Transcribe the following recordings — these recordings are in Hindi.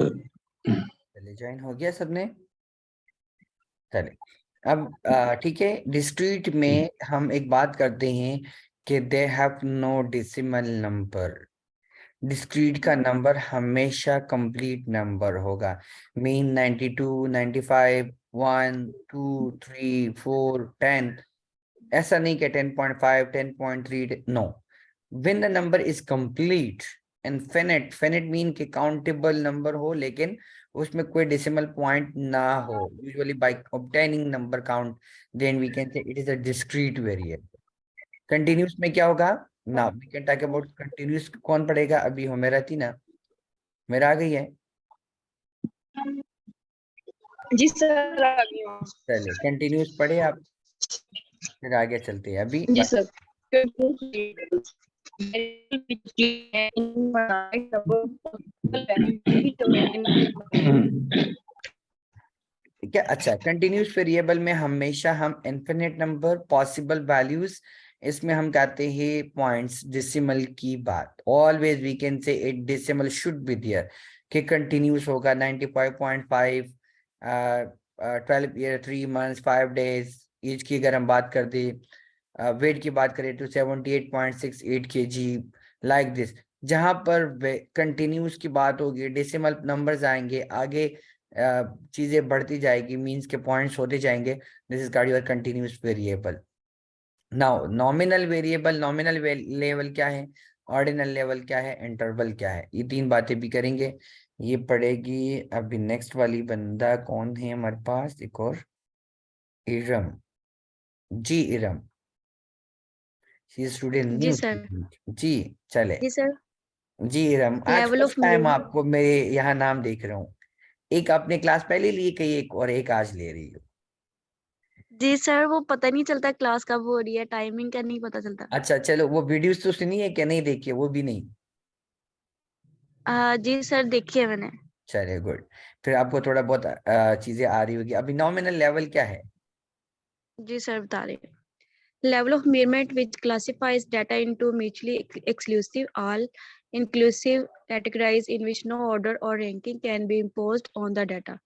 चलिए ज्वाइन हो गया सबने। चलिए अब ठीक है, डिस्क्रीट में हम एक बात करते हैं कि they have no decimal number. Discrete का नंबर हमेशा कंप्लीट नंबर होगा। मीन 92, 95, 1, 2, 3, 4, 10। ऐसा नहीं कि 10.5, 10.3, no. When the number is complete and finite, finite mean के काउंटेबल नंबर हो लेकिन उसमें कोई डेसिमल पॉइंट ना हो, usually by obtaining number count, then we can say it is a discrete variable. Continuous में क्या होगा? ना we can talk about continuous. कौन पढ़ेगा? अभी हो मेरा थी ना, मेरा आ गई है। जी सर, आ गई हूँ। चलिए कंटिन्यूस पढ़े आप, फिर आगे चलते हैं अभी जी बस। सर। ठीक है, अच्छा। कंटिन्यूस वेरिएबल में हमेशा हम इनफिनिट नंबर पॉसिबल वैल्यूज, इसमें हम कहते हैं पॉइंट्स, डेसिमल की बात। Always we can say it decimal should be there, कि कंटिन्यूस होगा 95.5, 12 ईयर 3 मंथ्स 5 डेज। एज की अगर हम बात कर दे, वेट की बात करें तो 78.68 kg, लाइक दिस। जहां पर कंटिन्यूस की बात होगी, डेसिमल नंबर्स आएंगे आगे, चीजें बढ़ती जाएगी, मींस के पॉइंट्स होते जाएंगे। This is called your continuous variable. Now nominal variable, nominal level क्या है, ऑर्डिनल लेवल क्या है, इंटरवल क्या है, ये तीन बातें भी करेंगे। ये पढ़ेगी अभी नेक्स्ट वाली बंदा कौन है हमारे पास, एक और, इरम। जी इरम, शी स्टूडेंट जी न्यू सर। जी। चले जी सर। जी इरम, आज level of first time meaning. आपको मेरे यहाँ नाम देख रहा हूँ। एक आपने क्लास पहले ली कही, एक और एक आज ले रही हो। जी सर, वो पता नहीं चलता क्लास कब हो रही है, टाइमिंग का नहीं पता चलता। अच्छा चलो, वो वीडियोस तो सुनी है कि नहीं देखी है? वो भी नहीं? जी सर, देखिए मैंने। चलिए गुड। फिर आपको थोड़ा बहुत चीजें आ रही होगी। अभी नॉमिनल लेवल क्या है? जी सर, बता रहे हैं। Level of measurement which classifies data into mutually exclusive, all inclusive categories in which no order or ranking can be imposed on the data.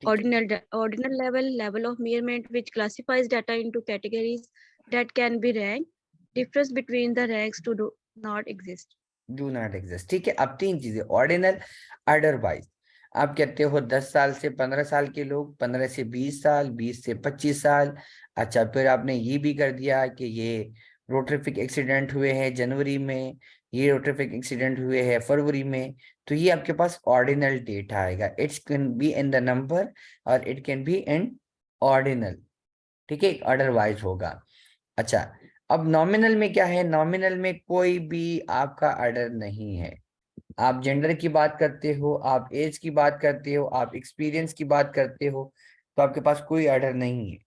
ठीक है, Ordinal level, level of measurement which classifies data into categories that can be ranked. Difference between the ranks to do not exist. Do not exist. ठीक है, अब तीन चीजें, ऑर्डिनल, अदरवाइज। आप कहते हो 10 साल से 15 साल के लोग, 15 से 20 साल, 20 से 25 साल। अच्छा, फिर आपने ये भी कर दिया कि ये रोटरिफिक एक्सीडेंट हुए हैं जनवरी में, ये रोटरिफिक एक्सीडेंट हुए हैं फरवरी में, तो ये आपके पास ऑर्डिनल डेटा आएगा। It's can be in the number और it can be in ordinal. ठीक है, अदरवाइज होगा। अच्छा, अब नॉमिनल में क्या है? नॉमिनल में कोई भी आपका ऑर्डर नहीं है। आप जेंडर की बात करते हो, आप एज की बात करते हो, आप एक्सपीरियंस की बात करते हो, तो आपके पास कोई ऑर्डर नहीं है।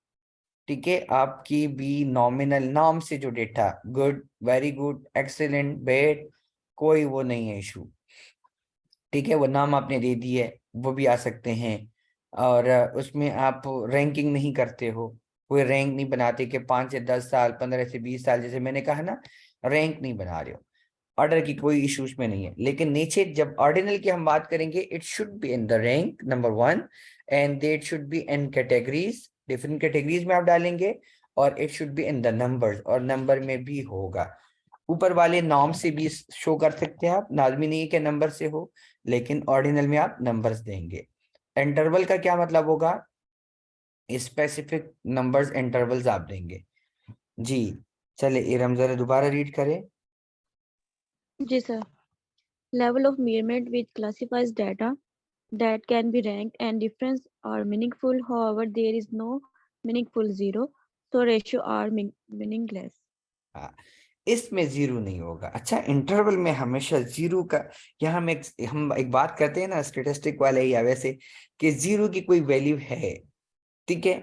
ठीक है, आपकी भी नॉमिनल नाम से जो data, good, very good, excellent, bad, कोई वो नहीं है इशू। ठीक है, वो नाम आपने दे दी है, वो भी आ सकते हैं। और उसमें आप रैंकिंग नहीं करते हो, कोई रैंक नहीं बनाते कि 5 से 10 साल, 15 से 20 साल, जैसे मैंने कहा ना, रैंक नहीं बना रहे हो। ऑर्डर की कोई इश्यूज में नहीं है। लेकिन नीचे जब ऑर्डिनल की हम बात करेंगे, it should be in the rank number 1, and they should be in categories, different categories में आप डालेंगे, और it should be in the numbers, और नंबर में भी होगा। ऊपर वाले नाम से भी शो कर सकते हैं आप, लाजमी नहीं है कि नंबर से हो, लेकिन ऑर्डिनल में आप नंबर्स देंगे। इंटरवल का क्या मतलब होगा? स्पेसिफिक नंबर्स, इंटरवल्स आप देंगे। जी। चले इरम जरा दोबारा रीड करें। जी sir. Level of measurement which classifies data that can be ranked and difference are meaningful. However, there is no meaningful zero, so ratio are meaningless. हाँ, इसमें जीरो नहीं होगा। अच्छा, इंटरवल में हमेशा जीरो का, यहाँ हम एक बात करते हैं ना स्टेटिस्टिक वाले या वैसे, कि जीरो की कोई वैल्यू है। ठीक है,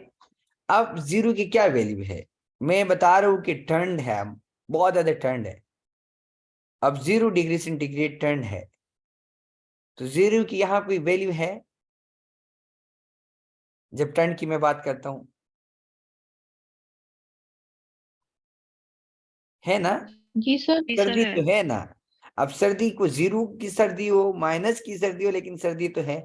अब जीरो की क्या वैल्यू है? मैं बता रहा हूं कि ठंड है, बहुत ज्यादा ठंड है। अब 0 डिग्री सेंटीग्रेड ठंड है, तो जीरो की यहाँ कोई वैल्यू है? जब ठंड की मैं बात करता हूं, है ना? जी सर। जी सर सर्दी है। तो है ना? अब सर्दी को 0 की सर्दी हो, माइनस की सर्दी हो, लेकिन सर्दी तो है।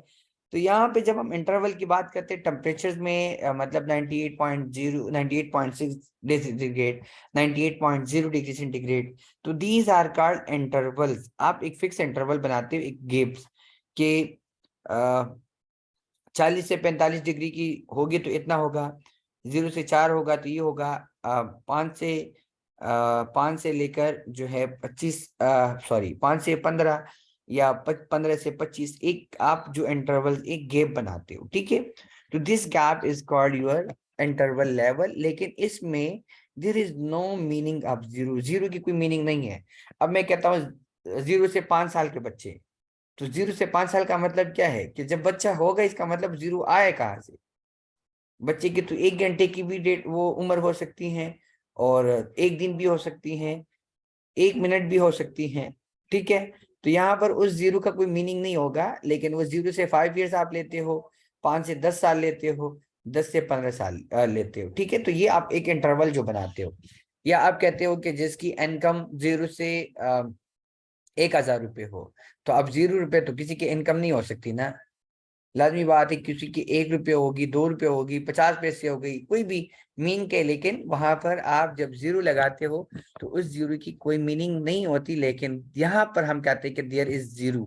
तो यहाँ पे जब हम इंटरवल की बात करते हैं टेम्परेचर में, मतलब 98.0, 98.6 डिग्री सेंटीग्रेड, 98.0 डिग्री सेंटीग्रेड, तो दीज आर कॉल्ड इंटरवल्स। आप एक फिक्स इंटरवल बनाते हो एक गेप्स के, 40 से 45 डिग्री की होगी तो इतना होगा, 0 से 4 होगा तो ये होगा, 5 से लेकर जो है 25, सॉरी 5 से 15, या 15 से 25, एक आप जो इंटरवल एक गैप बनाते हो, ठीक है। तो this gap is called your interval level. लेकिन इसमें there is no meaning of zero, zero की कोई मीनिंग नहीं है। अब मैं कहता हूँ 0 से 5 साल के बच्चे, तो 0 से 5 साल का मतलब क्या है कि जब बच्चा होगा इसका मतलब 0 आए कहाँ से। बच्चे की तो 1 घंटे की भी डेट वो उम्र हो सकती है, और 1 दिन भी हो सकती है, 1 मिनट भी हो सकती है, ठीक है। तो यहाँ पर उस 0 का कोई मीनिंग नहीं होगा। लेकिन वो 0 से 5 ईयर्स आप लेते हो, 5 से 10 साल लेते हो, 10 से 15 साल लेते हो, ठीक है। तो ये आप एक इंटरवल जो बनाते हो, या आप कहते हो कि जिसकी इनकम 0 से 1,000 रुपये हो, तो अब 0 रुपये तो किसी की इनकम नहीं हो सकती ना। लाजमी बात है किसी की 1 रुपये होगी, 2 रुपये होगी, 50 पैसे हो गई, कोई भी मीन के। लेकिन वहां पर आप जब 0 लगाते हो तो उस 0 की कोई मीनिंग नहीं होती। लेकिन यहाँ पर हम कहते हैं कि देयर इज 0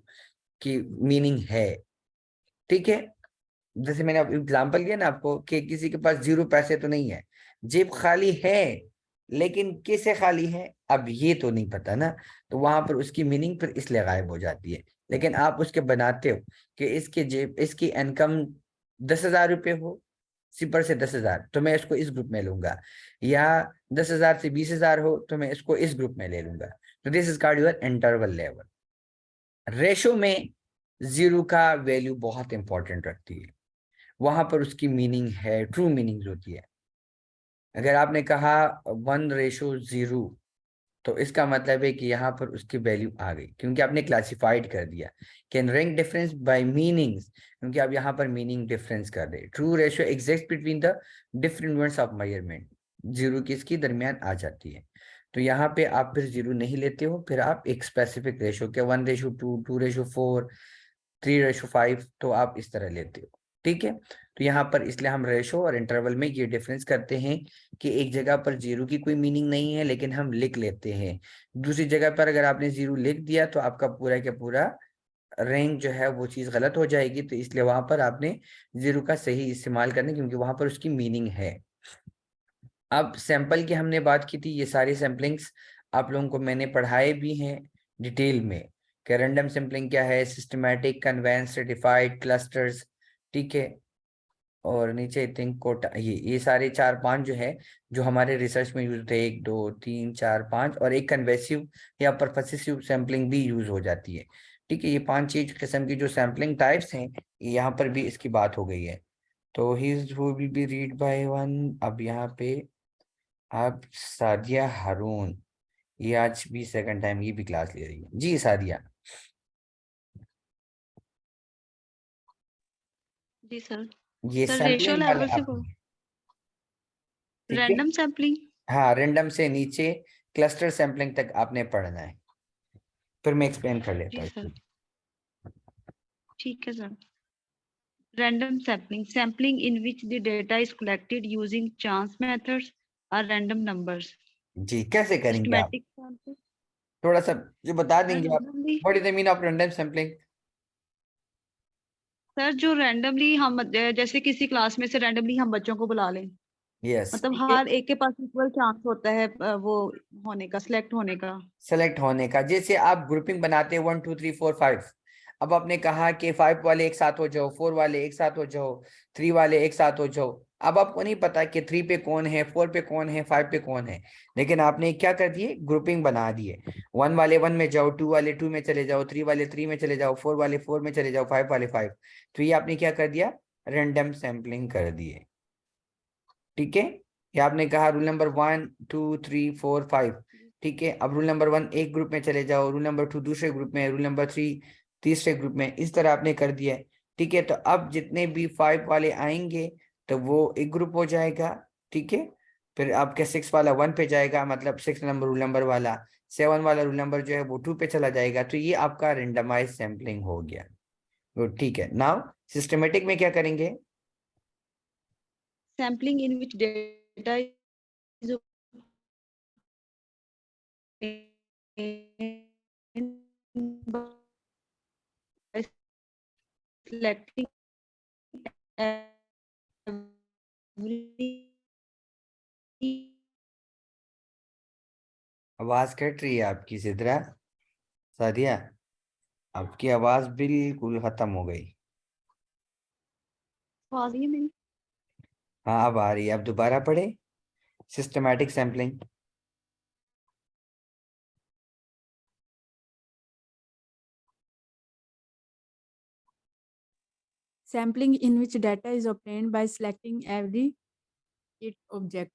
की मीनिंग है, ठीक है। जैसे मैंने अब एग्जाम्पल दिया ना आपको कि किसी के पास 0 पैसे तो नहीं है, जेब खाली है, लेकिन कैसे खाली है अब ये तो नहीं पता ना। तो वहां पर उसकी मीनिंग फिर इसलिए गायब हो जाती है। लेकिन आप उसके बनाते हो कि इसके जेब, इसकी इनकम 10,000 रुपये हो, 0 से 10,000, तो मैं इसको इस ग्रुप में लूंगा। या 10,000 से 20,000 हो तो मैं इसको इस ग्रुप में ले लूंगा। तो this is called your interval level. Ratio में 0 का वैल्यू बहुत इंपॉर्टेंट रखती है। वहां पर उसकी मीनिंग है, ट्रू मीनिंग होती है। अगर आपने कहा 1:0, तो इसका मतलब है कि यहाँ पर उसकी वैल्यू आ गई, क्योंकि आपने क्लासिफाइड कर दिया। Can rank difference bye meanings, क्योंकि आप यहाँ पर मीनिंग डिफरेंस कर रहे। True ratio exist between the different units of measurement, 0 की इसकी दरमियान आ जाती है। तो यहाँ पे आप फिर 0 नहीं लेते हो, फिर आप एक स्पेसिफिक रेशो के 1:2, 2:4, 3:5, तो आप इस तरह लेते हो, ठीक है। तो यहाँ पर इसलिए हम रेशो और इंटरवल में ये डिफरेंस करते हैं कि एक जगह पर 0 की कोई मीनिंग नहीं है लेकिन हम लिख लेते हैं। दूसरी जगह पर अगर आपने 0 लिख दिया तो आपका पूरा का पूरा रैंक जो है वो चीज गलत हो जाएगी। तो इसलिए वहां पर आपने 0 का सही इस्तेमाल करना, क्योंकि वहां पर उसकी मीनिंग है। अब सैंपल की हमने बात की थी, ये सारी सैम्पलिंग्स आप लोगों को मैंने पढ़ाए भी हैं डिटेल में कि रैंडम सैम्पलिंग क्या है, सिस्टमैटिक, कन्वेंस, स्ट्रैटिफाइड, क्लस्टर्स, ठीक है। और नीचे थिंक कोटा, ये सारे 4-5 जो है जो हमारे रिसर्च में यूज होते हैं, 1, 2, 3, 4, 5, और एक कन्वेसिव या परफसिव सैम्पलिंग भी यूज हो जाती है, ठीक है। ये 5-6 किस्म की जो सैम्पलिंग टाइप्स हैं, यहाँ पर भी इसकी बात हो गई है। तो he will be read by one. अब यहाँ पे आप सादिया हारून, ये आज भी सेकंड टाइम ये भी क्लास ले रही है जी। सादिया, जी सर। ये सर रेशियो सैम्पलिंग वाला लेवल से आपने, ठीक है। Random sampling. हाँ, रेंडम से नीचे क्लस्टर सैम्पलिंग तक आपने पढ़ना है, फिर मैं एक्सप्लेन कर जी लेता सर, हूँ। ठीक है sir. Random sampling, sampling in which the data is collected using chance methods or random numbers. जी, कैसे करेंगे आप, Systematic sample, थोड़ा सा जो बता देंगे आप। randomly, what is the mean of random sampling? Sir जो रैंडमली हम जैसे किसी क्लास में से रैंडमली हम बच्चों को बुला लें, यस, मतलब ठीक है। हर एक के पास इक्वल चांस होता है वो होने का, सिलेक्ट होने का। सेलेक्ट होने का, जैसे आप ग्रुपिंग बनाते हैं 1, 2, 3, 4, 5। अब आपने कहा कि 5 वाले एक साथ हो जाओ, 4 वाले एक साथ हो जाओ, 3 वाले एक साथ हो जाओ। अब आपको नहीं पता कि 3 पे कौन है, 4 पे कौन है, 5 पे कौन है। लेकिन आपने क्या कर दिए, ग्रुपिंग बना दिए। 1 वाले 1 में जाओ, 2 वाले 2 में चले जाओ, 3 वाले 3 में चले जाओ, 4 वाले 4 में चले जाओ, 5 वाले 5। तो ये आपने क्या कर दिया, रेंडम सैम्पलिंग कर दिए, ठीक है। ये आपने कहा रूल नंबर 1, 2, 3, 4, 5, ठीक है। अब रूल नंबर 1 एक ग्रुप में चले जाओ, रूल नंबर 2 दूसरे ग्रुप में, रूल नंबर 3 तीसरे ग्रुप में, इस तरह आपने कर दिया है, ठीक है। तो अब जितने भी 5 वाले आएंगे तो वो एक ग्रुप हो जाएगा, ठीक है। फिर आपके 6 वाला 1 पे जाएगा, मतलब 6 नंबर रूल नंबर वाला, 7 वाला रूल नंबर जो है वो 2 पे चला जाएगा। तो ये आपका रेंडमाइज सैम्पलिंग हो गया। गुड, ठीक है। नाउ सिस्टमेटिक में क्या करेंगे? Sampling in which data is obtained by selecting every आवाज कट रही है आपकी सिद्रा, सादिया, आपकी आवाज बिल्कुल खत्म हो गई। आवाज ही मेरी। हाँ अब आ रही है, अब दोबारा पढ़े। Systematic sampling. Sampling in which data is obtained by selecting every it object.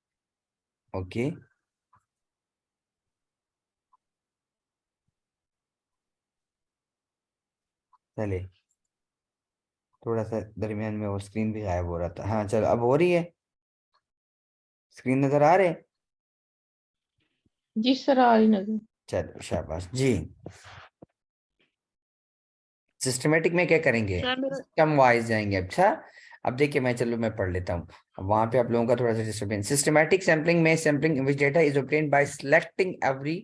Okay, चले, थोड़ा सा दरमियान में वो स्क्रीन भी गायब हो रहा था। हाँ चलो, अब हो रही है, स्क्रीन नजर आ रहे हैं? जी सर, आ रही नजर। चलो शाबाश जी। सिस्टमेटिक में क्या करेंगे? सर मेरा सिस्टम वाइज जाएंगे। अच्छा, अब देखिए, मैं पढ़ लेता हूँ। वहां पे आप लोगों का थोड़ा सा डिस्टर्बेंस। सिस्टमैटिक सैम्पलिंग में sampling in which data is obtained by selecting every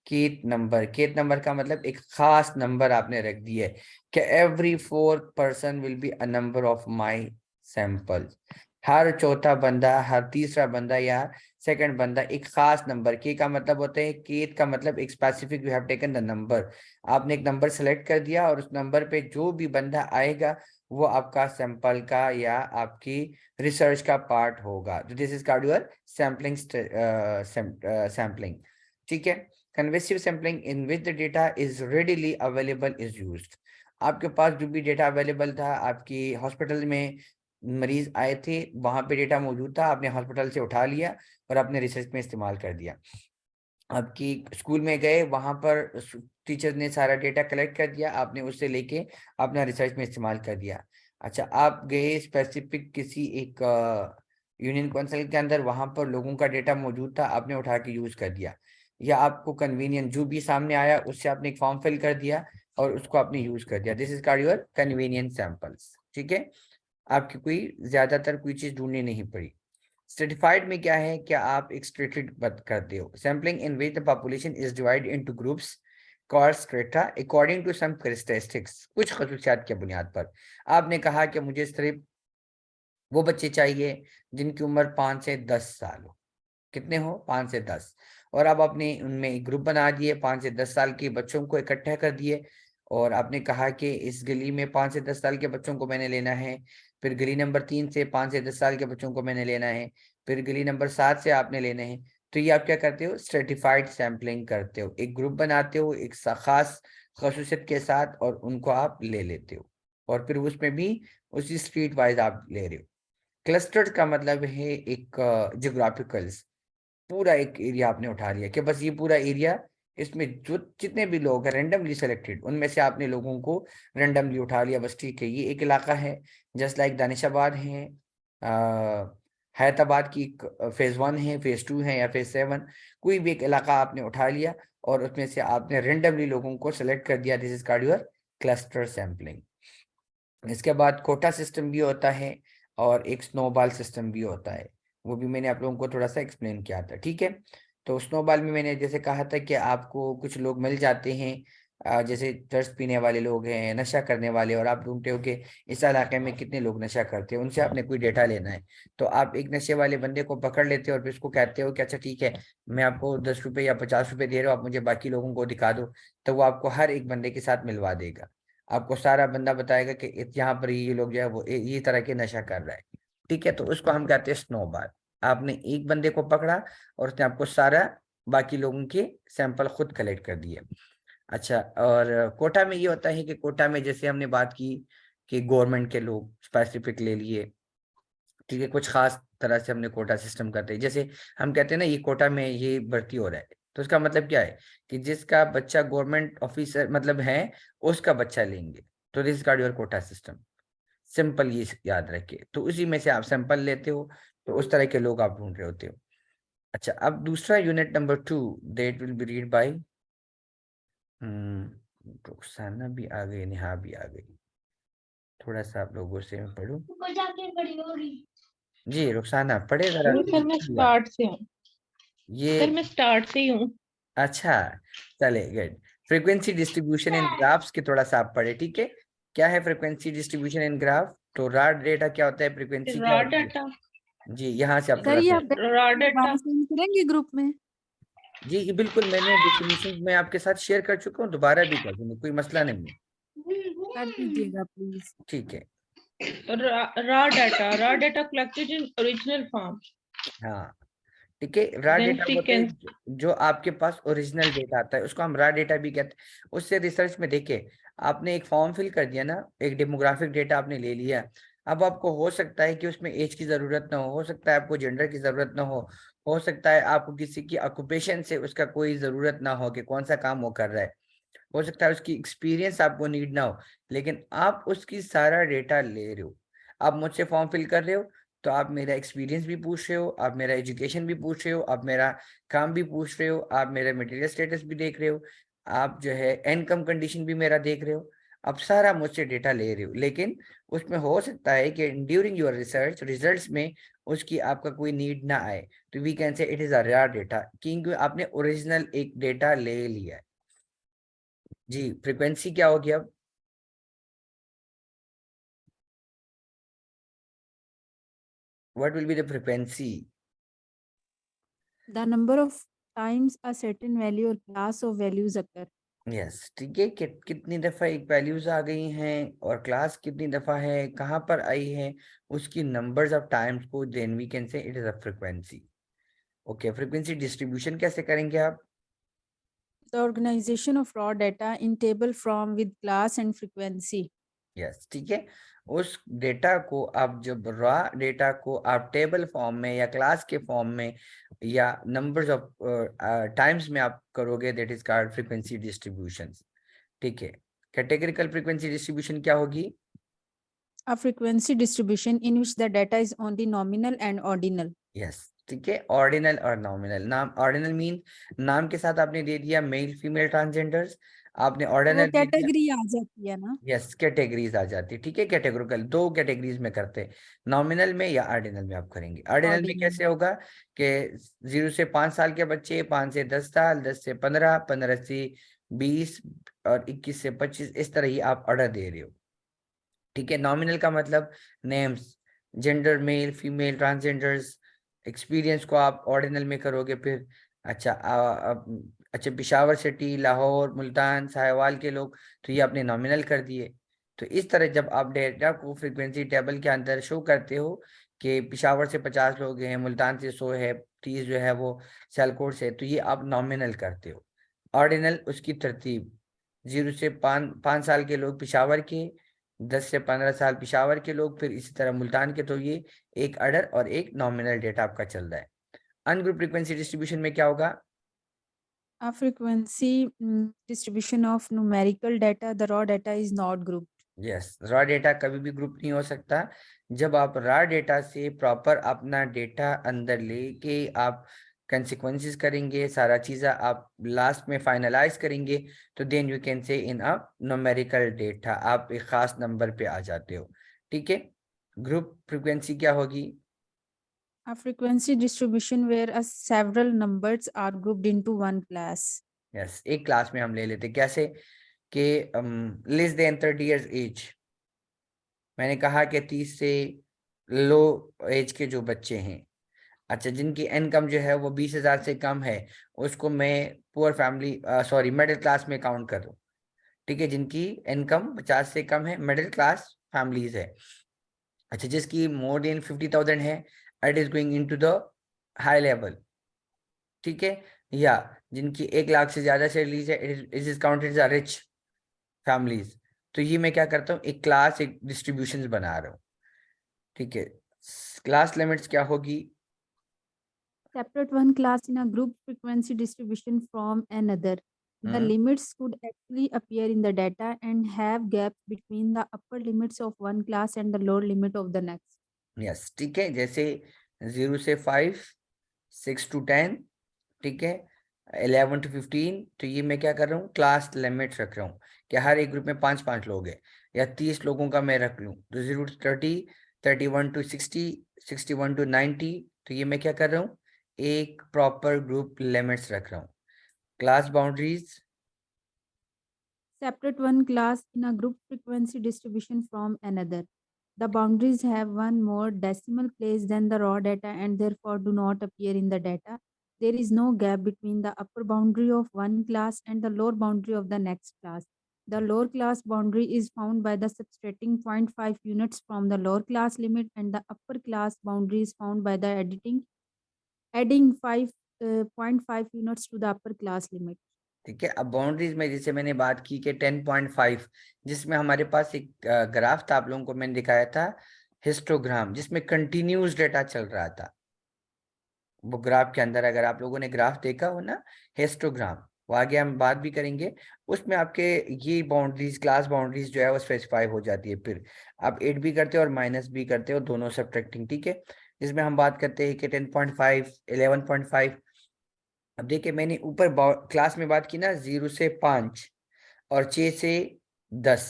kth number. Kth number का मतलब एक खास नंबर आपने रख दिया है कि every 4 person will be a number of my sample. हर चौथा बंदा, हर तीसरा बंदा या सेकंड बंदा एक खास नंबर। के का मतलब होता है, केट का मतलब एक specific, you have taken the number. आपने एक नंबर सेलेक्ट कर दिया और उस नंबर पे जो भी बंदा आएगा वो आपका सैंपल का या आपकी रिसर्च का पार्ट होगा। तो this is called your sampling, sampling. ठीक है। Convective sampling in which the data is readily available is used. आपके पास जो भी डेटा अवेलेबल था, आपकी हॉस्पिटल में मरीज आए थे, वहां पे डेटा मौजूद था, आपने हॉस्पिटल से उठा लिया और आपने रिसर्च में इस्तेमाल कर दिया। आपकी स्कूल में गए, वहां पर टीचर ने सारा डेटा कलेक्ट कर दिया, आपने उससे लेके अपना रिसर्च में इस्तेमाल कर दिया। अच्छा, आप गए स्पेसिफिक किसी एक यूनियन काउंसिल के अंदर, वहां पर लोगों का डेटा मौजूद था, आपने उठा के यूज कर दिया। या आपको कन्वीनियंट जो भी सामने आया उससे आपने एक फॉर्म फिल कर दिया और उसको आपने यूज कर दिया। This is called your convenient samples. ठीक है, आपकी कोई ज्यादातर कोई चीज ढूंढनी नहीं पड़ी। स्ट्रेटिफाइड में क्या है, क्या आप एक स्ट्रेटेड करते हो? Sampling in which the population is divided into groups called strata according to some characteristics. कुछ खसूसियात की बुनियाद पर आपने कहा कि मुझे सिर्फ वो बच्चे चाहिए जिनकी उम्र 5 से 10 साल हो। कितने हो? 5 से 10। और अब आपने उनमें एक ग्रुप बना दिए, 5 से 10 साल के बच्चों को इकट्ठा कर दिए और आपने कहा कि इस गली में 5 से 10 साल के बच्चों को मैंने लेना है। फिर गली नंबर 3 से 5 से 10 साल के बच्चों को मैंने लेना है। फिर गली नंबर 7 से आपने लेने हैं। तो ये आप क्या करते हो? स्ट्रेटिफाइड सैम्पलिंग करते हो, एक ग्रुप बनाते हो एक खास खसूसियत के साथ और उनको आप ले लेते हो और फिर उसमें भी उसी स्ट्रीट वाइज आप ले रहे हो। क्लस्टर्ड का मतलब है एक जियोग्राफिकल्स, पूरा एक एरिया आपने उठा लिया कि बस ये पूरा एरिया, इसमें जो जितने भी लोग हैं रेंडमली सिलेक्टेड, उनमें से आपने लोगों को रेंडमली उठा लिया। बस ठीक है, ये एक इलाका है, जस्ट लाइक दानिशाबाद है, हैदराबाद की फेज 1 है, फेज 2 है या फेज 7, कोई भी एक इलाका आपने उठा लिया और उसमें से आपने रेंडमली लोगों को सेलेक्ट कर दिया। This is called your cluster sampling. इसके बाद कोटा सिस्टम भी होता है और एक स्नोबॉल सिस्टम भी होता है, वो भी मैंने आप लोगों को थोड़ा सा एक्सप्लेन किया था। ठीक है, तो स्नोबॉल में मैंने जैसे कहा था कि आपको कुछ लोग मिल जाते हैं, जैसे ड्रग्स पीने वाले लोग हैं, नशा करने वाले, और आप ढूंढते हो कि इस इलाके में कितने लोग नशा करते हैं, उनसे आपने कोई डेटा लेना है। तो आप एक नशे वाले बंदे को पकड़ लेते हो और फिर उसको कहते हो कि अच्छा ठीक है, मैं आपको 10 रुपये या 50 रुपये दे रहा हूँ, आप मुझे बाकी लोगों को दिखा दो। तो वो आपको हर एक बंदे के साथ मिलवा देगा, आपको सारा बंदा बताएगा कि यहाँ पर ये लोग जो है वो ये तरह के नशा कर रहा है। ठीक है, तो उसको हम कहते हैं स्नोबॉल। आपने एक बंदे को पकड़ा और उसने आपको सारा बाकी लोगों के सैंपल खुद कलेक्ट कर दिए। अच्छा, और कोटा में ये होता है कि कोटा में जैसे हमने बात की कि गवर्नमेंट के लोग स्पेसिफिक ले लिए, ठीक है, कुछ खास तरह से हमने कोटा सिस्टम करते हैं। जैसे हम कहते हैं ना, ये कोटा में ये भर्ती हो रहा है, तो उसका मतलब क्या है कि जिसका बच्चा गवर्नमेंट ऑफिसर मतलब है उसका बच्चा लेंगे। तो this card your quota system. Simple, ये याद रखिए। तो उसी में से आप सैंपल लेते हो, तो उस तरह के लोग आप ढूंढ रहे होते हो। अच्छा, अब दूसरा unit number 2 that will be read by Rukhsana भी आ गई, नेहा भी आ गई। थोड़ा सा आप लोगों से मैं पढ़ूं। जी रुखसाना पढ़े जरा। सर मैं स्टार्ट से हूँ। ये सर मैं स्टार्ट से ही हूँ। अच्छा, चले good. Frequency distribution in graphs के थोड़ा सा आप पढ़े, ठीक है। क्या है फ्रीक्वेंसी डिस्ट्रीब्यूशन इन ग्राफ? तो रॉ डेटा क्या होता है, फ्रीक्वेंसी क्या रॉ होती है? डाटा। जी यहाँ से आप सर थोड़ा ये सा। आप रॉ डाटा। दोबारा सेंड करेंगे ग्रुप में? जी बिल्कुल, मैंने डेफिनेशन में आपके साथ शेयर कर चुका हूँ, दोबारा भी कर दूंगा, कोई मसला नहीं है। कर दीजिएगा प्लीज। ठीक है। Raw data collected in original form, हाँ ठीक है, रॉ then डेटा होते हैं frequency. जो आपके पास ओरिजिनल डेटा आता है, उसको हम रॉ डेटा भी कहते हैं। उससे रिसर्च में देखे, आपने एक फॉर्म फिल कर दिया ना, एक डेमोग्राफिक डेटा आपने ले लिया। अब आपको हो सकता है कि उसमें एज की जरूरत ना हो सकता है आपको जेंडर की जरूरत ना हो सकता है आपको किसी की ऑक्यूपेशन से उसका कोई जरूरत ना हो कि कौन सा काम वो कर रहा है, हो सकता है उसकी एक्सपीरियंस आपको नीड ना हो, लेकिन आप उसकी सारा डेटा ले रहे हो। आप मुझसे फॉर्म फिल कर रहे हो, तो आप मेरा एक्सपीरियंस भी पूछ रहे हो, आप मेरा एजुकेशन भी पूछ रहे हो, आप मेरा काम भी पूछ रहे हो, आप मेरा मटेरियल स्टेटस भी देख रहे हो, आप जो है इनकम कंडीशन भी मेरा देख रहे हो। आप सारा मुझसे डेटा ले रहे हो, लेकिन उसमें हो सकता है कि ड्यूरिंग योर रिसर्च रिजल्ट्स में उसकी आपका कोई नीड ना आए, तो we can say it is a rare data, क्योंकि आपने ओरिजिनल एक डेटा ले लिया है। जी फ्रीक्वेंसी क्या होगी अब? What will be the frequency? The number of times a certain value or class of values occur. Yes ठीक है, कितनी दफा एक वैल्यूज आ गई हैं और क्लास कितनी दफा है, कहाँ पर आई है, उसकी नंबर्स ऑफ टाइम्स को then we can say it is a frequency. Okay, frequency distribution कैसे करेंगे आप? The organization of raw data in table form with class and frequency. Yes ठीक है, उस डेटा को आप जब रॉ डेटा को आप टेबल फॉर्म में या क्लास के फॉर्म में या नंबर्स ऑफ टाइम्स में आप करोगे, that is called frequency distribution. ठीक है, कैटेगरिकल फ्रीक्वेंसी डिस्ट्रीब्यूशन क्या होगी? A frequency distribution in which the data is only nominal and ordinal. Yes ठीक है, ऑर्डिनल और नॉमिनल। नाम ऑर्डिनल मीन नाम के साथ आपने दे दिया मेल फीमेल ट्रांसजेंडर्स, आपने वो ऑर्डिनल दे दिया। कैटेगरी आ जाती है ना? यस कैटेगरीज आ जाती है, ठीक है। कैटेगोरिकल दो कैटेगरीज में करते हैं, नॉमिनल में या ऑर्डिनल में आप करेंगे। ऑर्डिनल में Ordinal. कैसे होगा कि 0 से 5 साल के बच्चे, 5 से 10 साल, 10 से 15, 15 से 20 और 21 से 25, इस तरह ही आप ऑर्डर दे रहे हो। ठीक है, नॉमिनल का मतलब names, gender male female transgenders, experience को आप ऑर्डिनल में करोगे फिर। अच्छा अच्छा, पिशावर सिटी, लाहौर, मुल्तान, साहिवाल के लोग, तो ये आपने नॉमिनल कर दिए। तो इस तरह जब आप डेटा को फ्रीक्वेंसी टेबल के अंदर शो करते हो कि पिशावर से 50 लोग हैं, मुल्तान से 100 है, 30 जो है वो सियालकोट से, तो ये आप नॉमिनल करते हो। ऑर्डिनल उसकी तरतीब, 0 से 5 साल के लोग पिशावर के, 10 से 15 साल पिशावर के लोग, फिर इसी तरह मुल्तान के। तो ये एक अडर और एक नॉमिनल डेटा आपका चल रहा है। अनग्रुप फ्रीक्वेंसी डिस्ट्रीब्यूशन में क्या होगा? A frequency distribution of numerical data, the raw data is not grouped. Yes, raw data कभी भी ग्रुप नहीं हो सकता। जब आप रॉ डेटा से प्रॉपर अपना डेटा अंदर लेके आप कंसिक्वेंसेस करेंगे, सारा चीज़ आप लास्ट में फाइनलाइज करेंगे, तो then you can say in a numerical data आप एक खास नंबर पे आ जाते हो। ठीक है, ग्रुप फ्रीक्वेंसी क्या होगी? A frequency distribution where several numbers are grouped into one class. Yes, एक क्लास में हम ले लेते, कैसे कि लेस देन 30 इयर्स एज। मैंने कहा कि 30 से लो एज के जो बच्चे हैं, अच्छा जिनकी इनकम जो है वो 20,000 से कम है, उसको मैं poor family sorry middle class में काउंट करूँ। ठीक है, जिनकी इनकम 50 से कम है, मिडिल क्लास फैमिलीज है। अच्छा, जिसकी मोर देन 50,000 है, it is going into the high level. ठीक है, या जिनकी 1 लाख से ज्यादा सैलरीज है, it is counted as rich families. तो ये मैं क्या करता हूँ, एक क्लास एक डिस्ट्रीब्यूशन बना रहा हूँ। ठीक है, क्लास लिमिट्स क्या होगी? Separate one class in a group frequency distribution from another. The limits could actually appear in the data and have gaps between the upper limits of one class and the lower limit of the next. Yes ठीक है, जैसे 0 से 5, 6 to 10, ठीक है, 11 to 15, तो ये मैं क्या कर रहा हूँ, क्लास लिमिट रख रहा हूँ कि हर एक ग्रुप में 5-5 लोग हैं, या 30 लोगों का मैं रख लूँ, तो 0 to 30, 31 to 60, 61 to 90, तो ये मैं क्या कर रहा हूँ, एक प्रॉपर ग्रुप लिमिट्स रख रहा हूँ। Class boundaries, Separate one class in a group frequency distribution from another. The boundaries have one more decimal place than the raw data and therefore do not appear in the data. There is no gap between the upper boundary of one class and the lower boundary of the next class. The lower class boundary is found by the subtracting 0.5 units from the lower class limit, and the upper class boundary is found by the adding 0.5 units to the upper class limit. ठीक है। अब बाउंड्रीज में जैसे मैंने बात की कि 10.5, जिसमें हमारे पास एक ग्राफ था, आप लोगों को मैंने दिखाया था हिस्टोग्राम, जिसमें कंटिन्यूस डेटा चल रहा था। वो ग्राफ के अंदर अगर आप लोगों ने ग्राफ देखा हो ना, हिस्टोग्राम, वो आगे हम बात भी करेंगे, उसमें आपके ये बाउंड्रीज, क्लास बाउंड्रीज जो है वो स्पेसिफाई हो जाती है। फिर आप एड भी करते हो और माइनस भी करते हो, दोनों सब्ट्रैक्टिंग, ठीक है। जिसमें हम बात करते हैं कि 10.5, 11.5। अब देखिए मैंने ऊपर क्लास में बात की ना 0 से 5 और 6 से 10,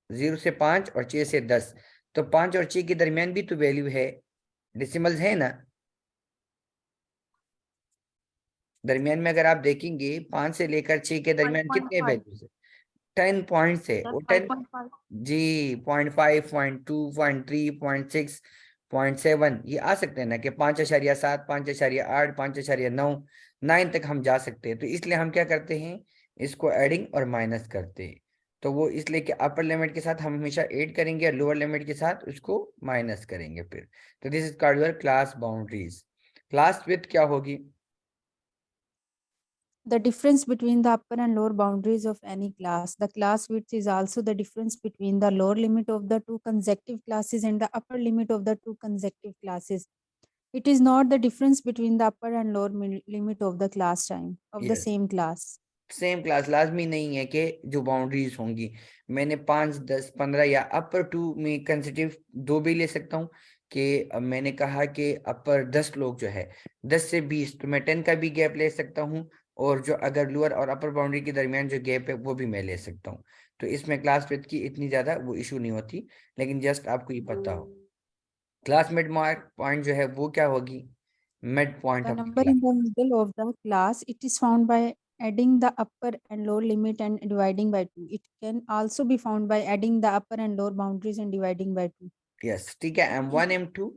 0 से 5 और 6 से 10, तो 5 और 6 के दरमियान भी तो वैल्यू है, डेसिमल्स है ना। दरमियान में अगर आप देखेंगे 5 से लेकर 6 के दरमियान कितने 5.5 वैल्यूज है, 10 पॉइंट्स है। That's वो 10 5.5. जी 0.5, 0.2, 0.3, 0.6, 0.7 ये आ सकते हैं ना, कि 5.7, 5.8, 5.9, 9 तक हम जा सकते हैं। तो इसलिए हम क्या करते हैं, इसको एडिंग और माइनस करते हैं। तो वो इसलिए कि अपर लिमिट के साथ हम हमेशा ऐड करेंगे और लोअर लिमिट के साथ उसको माइनस करेंगे फिर। तो this is called your class boundaries. Class width क्या होगी, The difference between the upper and lower boundaries of any class. The class width is also the difference between the lower limit of the two consecutive classes and the upper limit of the two consecutive classes. It is not the difference between the upper and lower limit of the class time of the yes same class. Same class, लाजमी नहीं है कि जो बाउंड्रीज होंगी मैंने 5, 10, 15 या अपर 2 में कंसेक्यूटिव 2 भी ले सकता हूँ। कि अब मैंने कहा कि अपर 10 लोग जो है 10 से 20, तो मैं 10 का भी गैप ले सकता हूँ, और जो अगर लोअर और अपर बाउंड्री के दरमियान जो गैप है वो भी मैं ले सकता हूँ। तो इसमें क्लास विड्थ की इतनी ज्यादा वो इशू नहीं होती, लेकिन जस्ट आपको ये पता हो। क्लास मिड मार्क पॉइंट जो है वो क्या होगी, mid point The of the number class. in the middle of the class, it is found by adding the upper and lower limit and dividing by 2. It can also be found by adding the upper and lower boundaries and dividing by 2. Yes ठीक है, M1, M2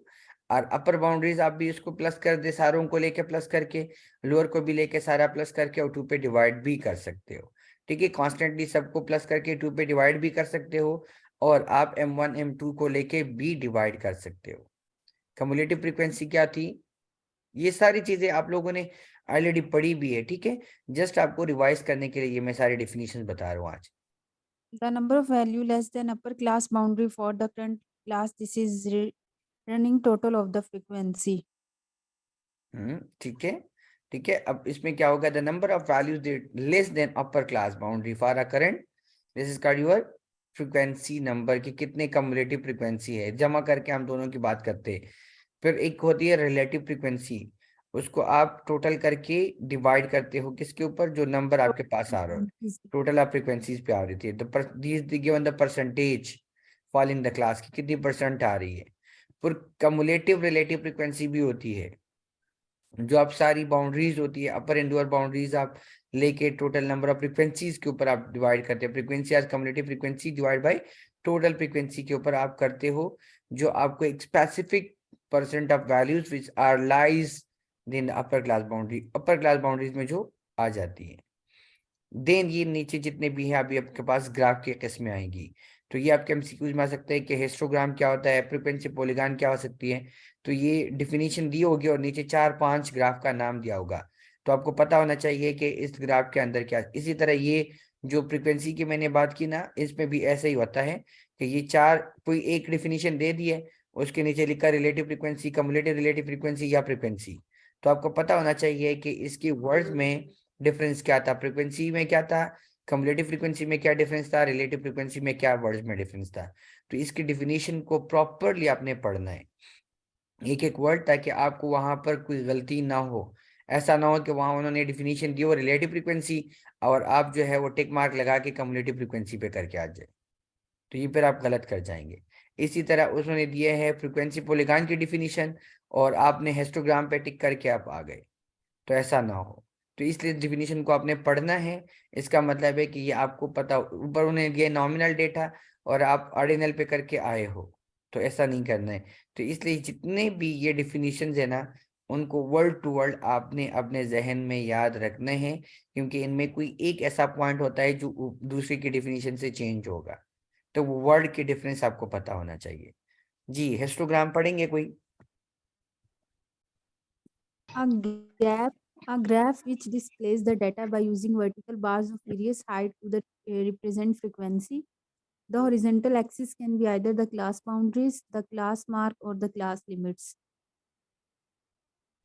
और अपर बाउंड्रीज आप भी इसको प्लस कर दे, सारों को लेके प्लस करके, लोअर को भी लेके सारा प्लस करके, और 2 पे डिवाइड भी कर सकते हो। ठीक है, कॉन्स्टेंटली सबको प्लस करके 2 पे डिवाइड भी कर सकते हो, और आप M1, M2 को लेके भी डिवाइड कर सकते हो। कम्युलेटिव फ्रीक्वेंसी क्या थी, ये सारी चीजें आप लोगों ने ऑलरेडी पढ़ी भी है, ठीक है। जस्ट आपको रिवाइज करने के लिए ये मैं सारी डेफिनेशन बता रहा हूँ आज। The number of value less than upper class boundary for the current class. This is running total of the frequency. ठीक है, ठीक है। अब इसमें क्या होगा, the number of values less than upper class boundary for a current, this is called your frequency number, की कितने कम्युलेटिव फ्रीक्वेंसी है, जमा करके हम दोनों की बात करते हैं। फिर एक होती है रिलेटिव फ्रीक्वेंसी, उसको आप टोटल करके डिवाइड करते हो किसके ऊपर, जो नंबर आपके पास आ रहा है, टोटल ऑफ फ्रीक्वेंसीज पे आ रही थी। The given the percentage fall in the class की कितनी परसेंट आ रही है। फिर कम्युलेटिव रिलेटिव फ्रीक्वेंसी भी होती है, जो आप सारी बाउंड्रीज होती है, अपर एंड लोअर बाउंड्रीज आप लेके टोटल नंबर ऑफ फ्रीक्वेंसीज के ऊपर आप डिवाइड करते हैं। फ्रीक्वेंसी आज cumulative frequency divide by total frequency के ऊपर आप करते हो, जो आपको एक specific percent of values which are lies in upper class boundary, upper class boundaries में जो आ जाती है। देन ये नीचे जितने भी हैं अभी आपके पास ग्राफ की किस्में आएंगी। तो ये आपके एमसीक्यूज में आ सकते हैं कि हिस्टोग्राम क्या होता है, फ्रीक्वेंसी पॉलीगॉन क्या हो सकती है। तो ये डिफिनीशन दी होगी और नीचे 4-5 ग्राफ का नाम दिया होगा, तो आपको पता होना चाहिए कि इस ग्राफ के अंदर क्या। इसी तरह ये जो फ्रीक्वेंसी की मैंने बात की ना, इसमें भी ऐसा ही होता है कि ये 4 कोई एक डिफिनीशन दे दी है, उसके नीचे लिखा relative frequency, cumulative relative frequency या फ्रीक्वेंसी। तो आपको पता होना चाहिए कि इसकी वर्ड्स में डिफरेंस क्या था, फ्रीक्वेंसी में क्या था, कम्युलेटिव फ्रीक्वेंसी में क्या डिफरेंस था, रिलेटिव फ्रीक्वेंसी में क्या वर्ड्स में डिफरेंस था। तो इसकी डिफिनीशन को प्रॉपरली आपने पढ़ना है, एक एक वर्ड, ताकि आपको वहां पर कोई गलती ना हो। ऐसा ना हो कि वहां उन्होंने डिफिनीशन दी हो रिलेटिव फ्रीक्वेंसी और आप जो है वो टिक मार्क लगा के कम्युलेटिव फ्रीक्वेंसी पे करके आ जाए, तो ये फिर आप गलत कर जाएंगे। इसी तरह उसने दिए है फ्रीक्वेंसी पॉलीगॉन की डिफिनीशन और आपने हिस्टोग्राम पे टिक करके आप आ गए, तो ऐसा ना हो। तो इसलिए डिफिनीशन को आपने पढ़ना है। इसका मतलब है कि ये आपको पता, ऊपर उन्हें दिया नॉमिनल डेटा और आप ऑर्डिनल पे करके आए हो, तो ऐसा नहीं करना है। तो इसलिए जितने भी ये डिफिनीशंस है ना, उनको वर्ड टू वर्ड आपने अपने जहन में याद रखने हैं, क्योंकि इनमें कोई एक ऐसा पॉइंट होता है जो दूसरे की डिफिनीशन से चेंज होगा, तो वो वर्ड की डिफरेंस आपको पता होना चाहिए। जी हिस्टोग्राम पढ़ेंगे कोई? A gap, a graph which displays the data by using vertical bars of various height to the represent frequency. The horizontal axis can be either the class boundaries, the class mark, or the class limits.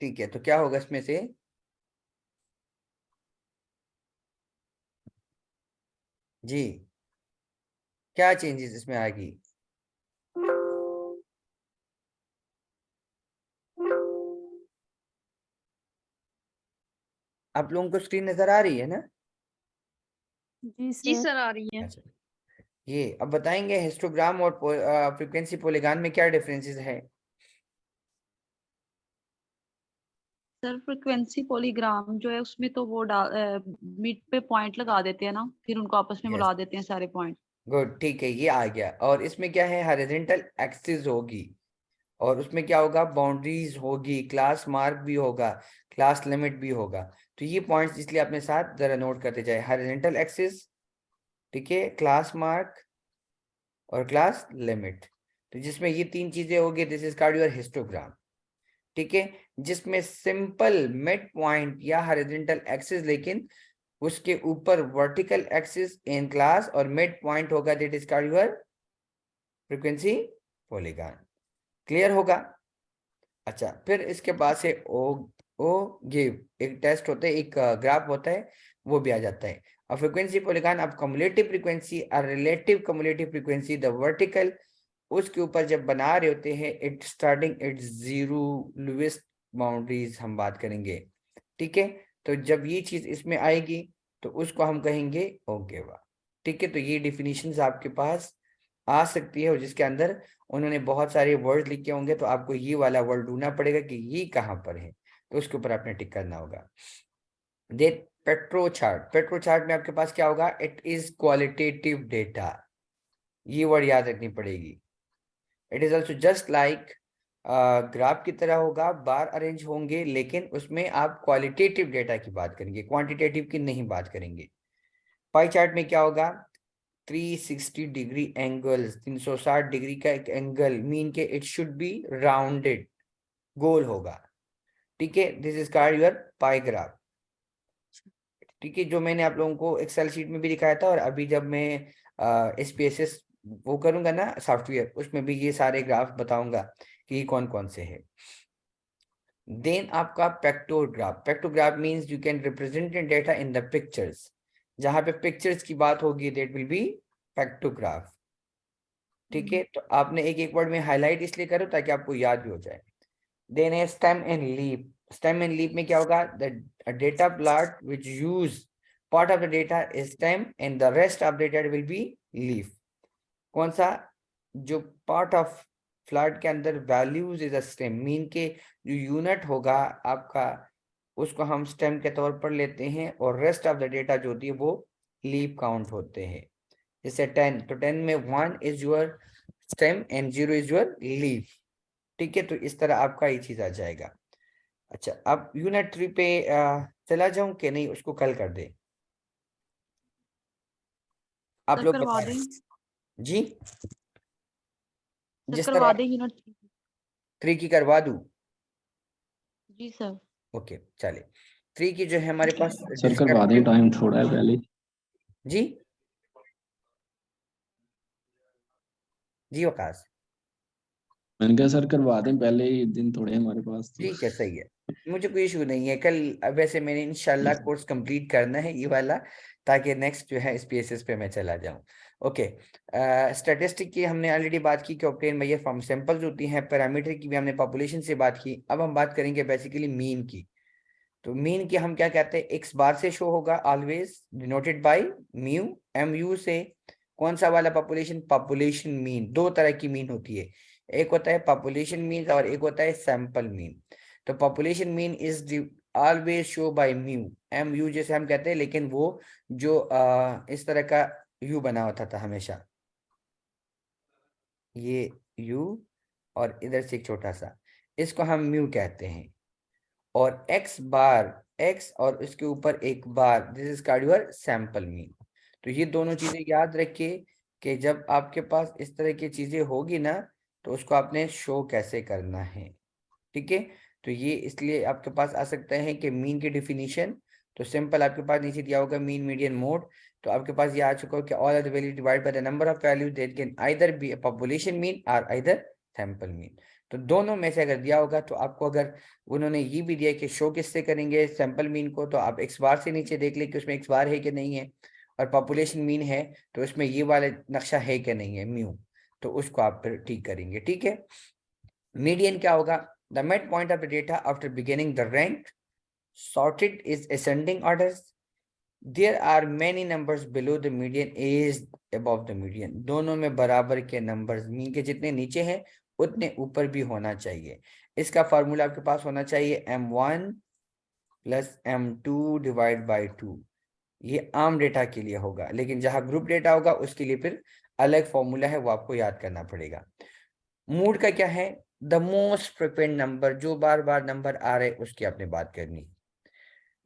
ठीक है, तो क्या होगा इसमें से? जी क्या चेंजेस इसमें आएगी? आप लोगों को स्क्रीन नजर आ रही है ना? जी जी सर। सर आ रही है। अच्छा, ये अब बताएंगे हिस्टोग्राम और फ्रीक्वेंसी पॉलीगॉन में क्या डिफरेंसेस है। सर फ्रिक्वेंसी पॉलीग्राम जो है उसमें तो वो मिड पे पॉइंट लगा देते हैं ना, फिर उनको आपस में यस, मिला देते हैं सारे पॉइंट। गुड, ठीक है, ये आ गया। और इसमें क्या है, हॉरिजॉन्टल एक्सिस होगी और उसमें क्या होगा, बाउंड्रीज होगी, क्लास मार्क भी होगा, क्लास लिमिट भी होगा। तो ये पॉइंट्स इसलिए अपने साथ जरा नोट करते जाए, हॉरिजॉन्टल एक्सिस, ठीक है, क्लास मार्क और क्लास लिमिट। तो जिसमें ये तीन चीजें होगी, this is called your histogram, ठीक है। जिसमें सिंपल मिड पॉइंट या हॉरिजॉन्टल एक्सिस, लेकिन उसके ऊपर वर्टिकल एक्सिस इन क्लास और मिड पॉइंट होगा, that is called your frequency polygon. Clear होगा? अच्छा, फिर इसके बाद से ओ गिव एक टेस्ट होता है, एक ग्राफ होता है, वो भी आ जाता है। और फ्रीक्वेंसी पॉलीगॉन, अब कम्युलेटिव फ्रीक्वेंसी और relative cumulative frequency, the vertical, उसके ऊपर जब बना रहे होते हैं, it starting it zero lowest boundaries हम बात करेंगे, ठीक है। तो जब ये चीज इसमें आएगी तो उसको हम कहेंगे ओगेवा, ठीक है। तो ये डिफिनीशंस आपके पास आ सकती है और जिसके अंदर उन्होंने बहुत सारे वर्ड लिखे होंगे, तो आपको ये वाला वर्ड ढूंढना पड़ेगा कि ये कहाँ पर है, तो उसके ऊपर आपने टिक करना होगा। दे पेट्रो चार्ट, पेट्रो चार्ट में आपके पास क्या होगा, इट इज क्वालिटेटिव डेटा, ये वर्ड याद रखनी पड़ेगी। It is also just like graph की तरह होगा, बार अरेंज होंगे, लेकिन उसमें आप क्वालिटेटिव डेटा की बात करेंगे, क्वांटिटेटिव की नहीं बात करेंगे। पाई चार्ट में क्या होगा, 360 डिग्री एंगल्स, 360 डिग्री का एक एंगल, मीन के इट शुड बी राउंडेड, गोल होगा, ठीक है। This is called your pi graph, ठीक है। जो मैंने आप लोगों को एक्सेल शीट में भी दिखाया था और अभी जब मैं SPSS वो करूंगा ना सॉफ्टवेयर, उसमें भी ये सारे ग्राफ बताऊंगा कि ये कौन कौन से हैं। देन आपका pictograph, pictograph means you can represent data in the pictures, जहां पे पिक्चर्स की बात होगी दैट विल बी पेक्टोग्राफ, ठीक है। तो आपने एक एक वर्ड में हाईलाइट इसलिए करो ताकि आपको याद भी हो जाए। देन है stem and leaf, stem and leaf में क्या होगा, the data plot which use part of the data is stem and the rest of the data will be leaf. कौन सा, जो पार्ट ऑफ फ्लैट के अंदर values is a stem, mean के जो यूनिट होगा आपका, उसको हम स्टेम के तौर पर लेते हैं और रेस्ट ऑफ द डेटा जो होती है वो लीफ काउंट होते हैं। जैसे 10, तो 10 में 1 is your stem and 0 is your leaf, ठीक है। तो इस तरह आपका ये चीज आ जाएगा। अच्छा, अब यूनिट 3 पे चला जाऊं कि नहीं, उसको कल कर दे, आप सर लोग करवा बता दें, रहे जी, सर जिस करवा तरह दें यूनिट। 3 की करवा दूं? जी सर। ओके चलिए, 3 की जो है हमारे पास सर करवा दें, टाइम थोड़ा है पहले। जी जी वकास, मैंने कहा सर करवा दें, पहले ही दिन थोड़े हमारे पास तो। ठीक है, सही है, मुझे कोई इशू नहीं है। कल वैसे मैंने इंशाल्लाह कोर्स कंप्लीट करना है ये वाला, ताकि नेक्स्ट जो है SPSS पे मैं चला जाऊं। ओके, स्टैटिस्टिक की हमने ऑलरेडी बात की कि ऑब्टेन मेजर फ्रॉम सैंपल्स होती हैं, पैरामीटर की भी हमने पॉपुलेशन से बात की। अब हम बात करेंगे बेसिकली मीन की। तो मीन की हम क्या कहते हैं, एक्स बार से शो होगा always, denoted by mu, MU से। कौन सा वाला पॉपुलेशन? Population mean. दो तरह की मीन होती है, एक होता है पॉपुलेशन मीन और एक होता है सैंपल मीन। तो population mean is always show by mu, MU जैसे हम कहते हैं, लेकिन वो जो इस तरह का यू बना होता था हमेशा, ये यू और इधर से एक छोटा सा, इसको हम म्यू कहते हैं। और एक्स बार, एक्स और उसके ऊपर एक बार, this is called your sample mean. तो ये दोनों चीजें याद रखिए कि जब आपके पास इस तरह की चीजें होगी ना, तो उसको आपने शो कैसे करना है। ठीक है, तो ये इसलिए आपके पास आ सकता है कि मीन की डिफिनीशन, तो सिंपल आपके पास नीचे दिया होगा मीन मीडियन मोड। तो आपके पास ये आ चुका हो कि all are the value divide by the number of values that can either be population mean और आइदर सैंपल मीन। तो दोनों में से अगर दिया होगा तो आपको, अगर उन्होंने ये भी दिया कि शो किससे करेंगे सैंपल मीन को, तो आप एक्स बार से नीचे देख ले कि उसमें एक्स बार है कि नहीं है, और पॉपुलेशन मीन है तो उसमें ये वाला नक्शा है कि नहीं है म्यू, तो उसको आप फिर ठीक करेंगे। ठीक है, मीडियन क्या होगा? The mid point of the data after beginning the rank sorted is ascending orders. There are many numbers below the median is above the median. दोनों में बराबर के नंबर्स, मीन के जितने नीचे हैं उतने ऊपर भी होना चाहिए। इसका फार्मूला आपके पास होना चाहिए M1 plus M2 divide by 2। ये आम डेटा के लिए होगा, लेकिन जहां ग्रुप डेटा होगा उसके लिए फिर अलग फॉर्मूला है, वो आपको याद करना पड़ेगा। मूड का क्या है? द मोस्ट फ्रिक्वेंट नंबर, जो बार बार नंबर आ रहे उसकी आपने बात करनी।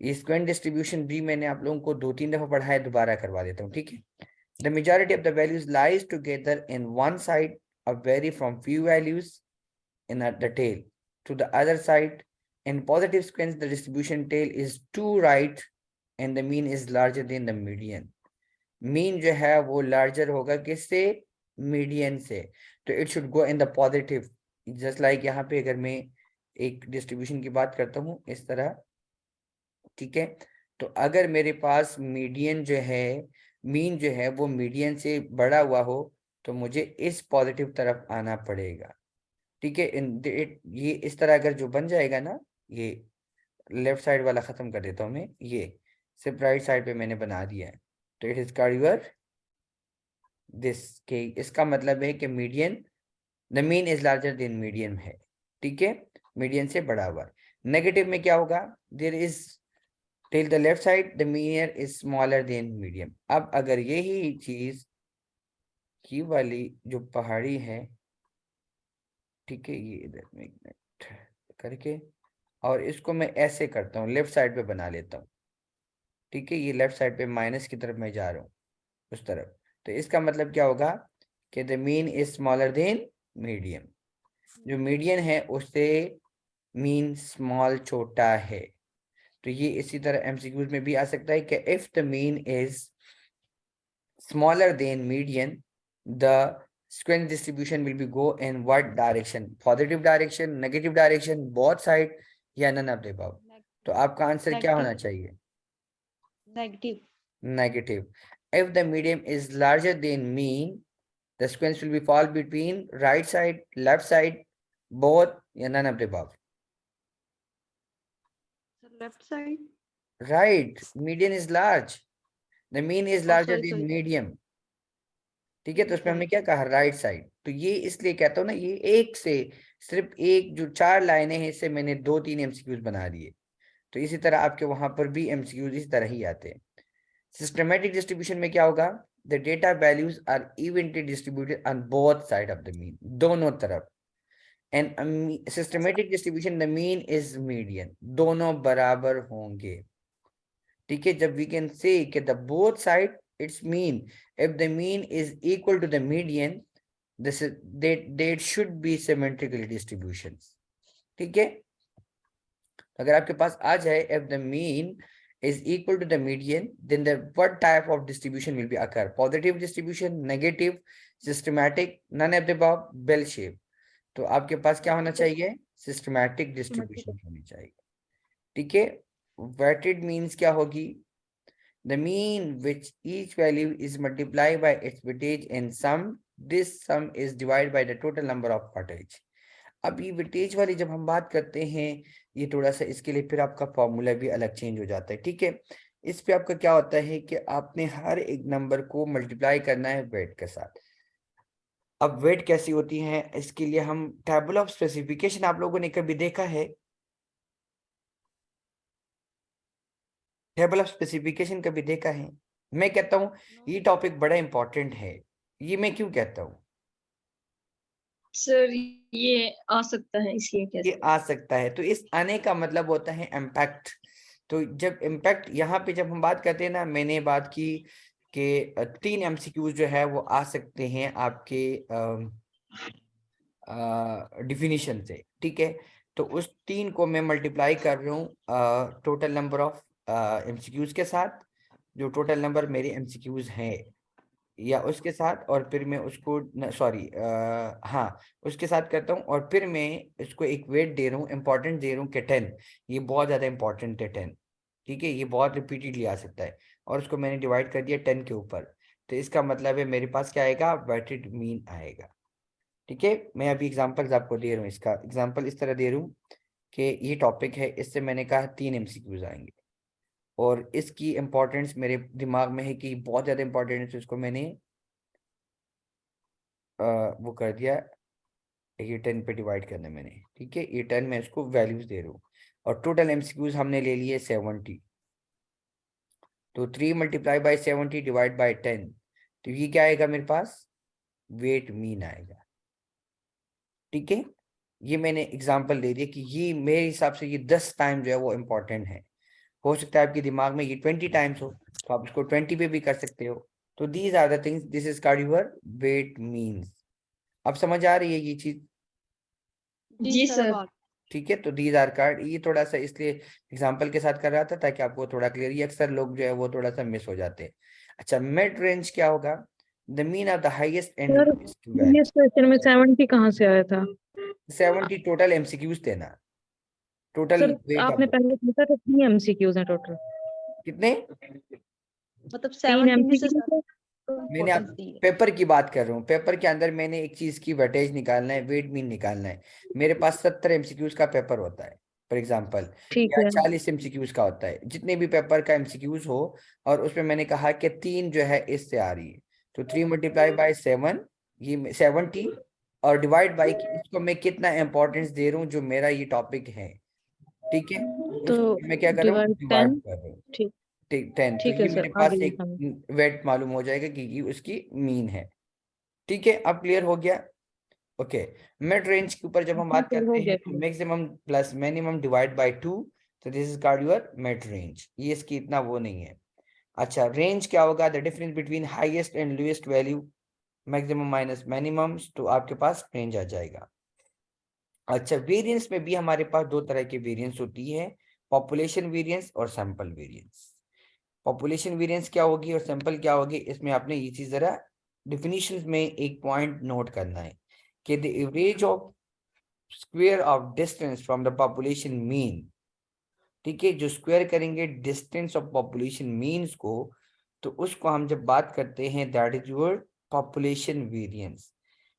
ये स्क्वेयर डिस्ट्रीब्यूशन भी मैंने आप लोगों को 2-3 दफा पढ़ा है, दोबारा करवा देता हूँ। ठीक है, the majority of the values lies together in one side और very from few values in the tail to the other side. In positive square the distribution tail is to right and the mean is larger than the median. Mean जो है वो लार्जर होगा किससे? मीडियन से। तो it should go in the positive. Just like यहाँ पे अगर मैं एक डिस्ट्रीब्यूशन की बात करता हूँ इस तरह, ठीक है, तो अगर मेरे पास मीडियन जो है, मीन जो है वो मीडियन से बड़ा हुआ हो, तो मुझे इस पॉजिटिव तरफ आना पड़ेगा। ठीक है, ये इस तरह अगर जो बन जाएगा ना, ये लेफ्ट साइड वाला खत्म कर देता हूँ मैं, ये सिर्फ राइट साइड पे मैंने बना दिया है, तो it is called your this के। इसका मतलब है कि median, the mean is larger then median है। ठीक है, मीडियन से बड़ा हुआ। नेगेटिव में क्या होगा? There is till the left side the mean is smaller than medium। अब अगर यही चीज की वाली जो पहाड़ी है, ठीक है, ये इधर में एक मिनट करके, और इसको मैं ऐसे करता हूँ, लेफ्ट साइड पे बना लेता हूँ। ठीक है, ये लेफ्ट साइड पे माइनस की तरफ मैं जा रहा हूँ, उस तरफ। तो इसका मतलब क्या होगा कि the mean is smaller then medium. जो मीडियन है उससे मीन स्मॉल, छोटा है। तो ये इसी तरह MCQs में भी आ सकता है कि if the mean is smaller than median the square distribution will be go in what direction? Positive direction, negative direction, both side, या नन ऑफ द अबव? तो आपका आंसर क्या होना चाहिए? Negative. Negative. If the medium is larger than mean the square will be fall between right side, left side, both, या none of the above? Left side. Right, median is large, the mean is larger sorry, than sorry. Medium. ठीक है, तो उसमें हमने Sorry. क्या कहा? Right side. तो ये इसलिए कहता हूँ ना, ये एक से सिर्फ एक जो 4 लाइनें हैं, इससे मैंने 2-3 MCQs बना दिए। तो इसी तरह आपके वहां पर भी MCQs इस तरह ही आते हैं। सिस्टमेटिक डिस्ट्रीब्यूशन में क्या होगा? The data values are evenly distributed on both side of the mean, दोनों तरफ। And systematic distribution the mean is median, दोनों बराबर होंगे। ठीक है, जब वी कैन से कि the both side it's mean, if the mean is equal to the median, this is they should be symmetrical distributions। ठीक है, अगर आपके पास आ जाए if the mean is equal to the median, then the what type of distribution will be occur? Positive distribution, negative, systematic, none of the above, bell shape। तो आपके पास क्या होना चाहिए? सिस्टमैटिक डिस्ट्रीब्यूशन होनी चाहिए। ठीक है, वेटेड मीन्स क्या होगी? The mean which each value is multiplied by its weightage in sum, this sum is divided by the total number of cottage। अब ये वेटेज वाली जब हम बात करते हैं, ये थोड़ा सा इसके लिए फिर आपका फॉर्मूला भी अलग चेंज हो जाता है, ठीक है। इस पे आपका क्या होता है कि आपने हर एक नंबर को मल्टीप्लाई करना है वेट के साथ। अब वेट कैसी होती है, इसके लिए हम टेबल ऑफ स्पेसिफिकेशन आप लोगों ने कभी देखा है? टेबल ऑफ स्पेसिफिकेशन कभी देखा है? मैं कहता हूँ ये टॉपिक बड़ा इंपॉर्टेंट है। ये मैं क्यों कहता हूँ? सर ये आ सकता है इसलिए कह ये सकते आ सकता है, तो इस आने का मतलब होता है इम्पैक्ट। तो जब इम्पैक्ट यहाँ पे जब हम बात करते हैं ना, मैंने बात की कि 3 एमसीक्यूज जो है वो आ सकते हैं आपके डिफिनीशन से, ठीक है। तो उस 3 को मैं मल्टीप्लाई कर रहा हूँ टोटल नंबर ऑफ एमसीक्यूज के साथ, जो टोटल नंबर मेरे एमसीक्यूज हैं, या उसके साथ, और फिर मैं उसको सॉरी हाँ उसके साथ करता हूँ, और फिर मैं इसको एक वेट दे रहा हूँ, इंपॉर्टेंट दे रहा हूँ कि 10, ये बहुत ज़्यादा इंपॉर्टेंट है 10, ठीक है, ये बहुत रिपीटेडली आ सकता है, और उसको मैंने डिवाइड कर दिया 10 के ऊपर। तो इसका मतलब है मेरे पास क्या आएगा, वेटेड मीन आएगा, ठीक है। मैं अभी एग्जांपल्स आपको दे रहा हूँ, इसका एग्जांपल इस तरह दे रहा हूँ कि ये टॉपिक है, इससे मैंने कहा 3 एमसीक्यूज आएंगे, और इसकी इंपॉर्टेंस मेरे दिमाग में है कि बहुत ज़्यादा इंपॉर्टेंट है, इसको मैंने वो कर दिया, ये 10 पे डिवाइड करना है मैंने, ठीक है, ये 10 मैं इसको वैल्यूज दे रहा हूँ, और टोटल एमसीक्यूज हमने ले लिए 70। तो 3 मल्टीप्लाई बाई 70 डिवाइड बाई 10, तो ये क्या आएगा मेरे पास, वेट मीन आएगा, ठीक है। ये मैंने एग्जांपल दे दिया कि ये मेरे हिसाब से ये 10 टाइम जो है वो इम्पोर्टेंट है। हो सकता है आपके दिमाग में ये 20 टाइम्स हो, तो आप इसको 20 पे भी कर सकते हो। तो these are the things, this is called your weight means. अब समझ आ रही है ये चीज? जी सर। ठीक है, तो दीज आर कार्ड, ये थोड़ा सा इसलिए एग्जांपल के साथ कर रहा था ताकि आपको थोड़ा क्लियर, ये अक्सर लोग जो है वो थोड़ा सा मिस हो जाते हैं। अच्छा, मिड रेंज क्या होगा, the mean of the highest and sir lowest value. इस क्वेश्चन में 70 कहाँ से आया था? 70 टोटल एमसीक्यूज देना, टोटल सर वेट आपने ऑफ पहले पूछा था 3 एमसीक्यूज हैं टोटल। कितने, मतलब 3 70 में से एमसीक्यूज मैंने आप इम्पोर्टेंस दी है। पेपर की बात कर रहा हूँ, पेपर के अंदर मैंने एक चीज की वेटेज निकालना है, वेट मीन निकालना है। मेरे पास 70 एमसीक्यूज का पेपर होता है फॉर एग्जांपल, ठीक या है। 40 एमसीक्यूज का होता है, जितने भी पेपर का एमसीक्यूज हो, और उसमें मैंने कहा कि 3 जो है इससे आ रही है, तो 3 मल्टीप्लाई बाई 7, ये 70, और डिवाइड बाई इसको मैं कितना इंपॉर्टेंस दे रहा हूँ जो मेरा ये टॉपिक है, ठीक है, तो उसको मैं क्या कर रहा हूँ, डिवाइड डिवाइड 10। कर रहा हूँ, ठीक। ठीक 10। तो ठीक है ये सर, मेरे आ पास गई एक समझ। वेट मालूम हो जाएगा कि उसकी मीन है, ठीक है। अब क्लियर हो गया? ओके, मिड रेंज के ऊपर जब हम जी बात सर, हो करते गया हैं तो clear। Maximum plus minimum divide by 2, तो this is called your mid range, ये इसकी इतना वो नहीं है। अच्छा, रेंज क्या होगा, the difference between highest and lowest value, maximum minus minimum, तो आपके पास रेंज आ जाएगा। अच्छा, वेरिएंस में भी हमारे पास 2 तरह की वेरिएंस होती है, पॉपुलेशन वेरिएंस और सैंपल वेरिएंस। पॉपुलेशन वेरिएंस क्या होगी और सैंपल क्या होगी, इसमें आपने ये चीज जरा डिफिनीशंस में एक पॉइंट नोट करना है कि the average of square of distance from the population mean, ठीक है, जो स्क्वायर करेंगे डिस्टेंस ऑफ पॉपुलेशन मीन्स को, तो उसको हम जब बात करते हैं that is your population variance.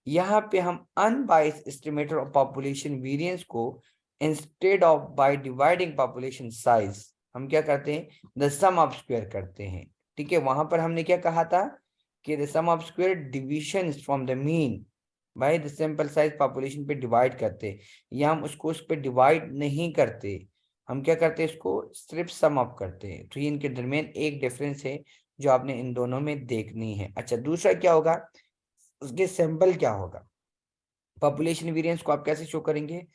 यहाँ पे हम unbiased estimator of population variance को instead of by dividing population size हम क्या करते हैं, द सम ऑफ स्क्वायर करते हैं, ठीक है। वहां पर हमने क्या कहा था कि the sum of square division from the mean by the sample size population पे डिवाइड करते, या हम उसको उस पर डिवाइड नहीं करते, हम क्या करते हैं, इसको सिर्फ सम अप करते हैं। तो ये इनके दरमियान एक डिफरेंस है जो आपने इन दोनों में देखनी है। अच्छा, दूसरा क्या होगा, उसके सैंपल क्या होगा, पॉपुलेशन वेरिएंस को आप कैसे शो करेंगे,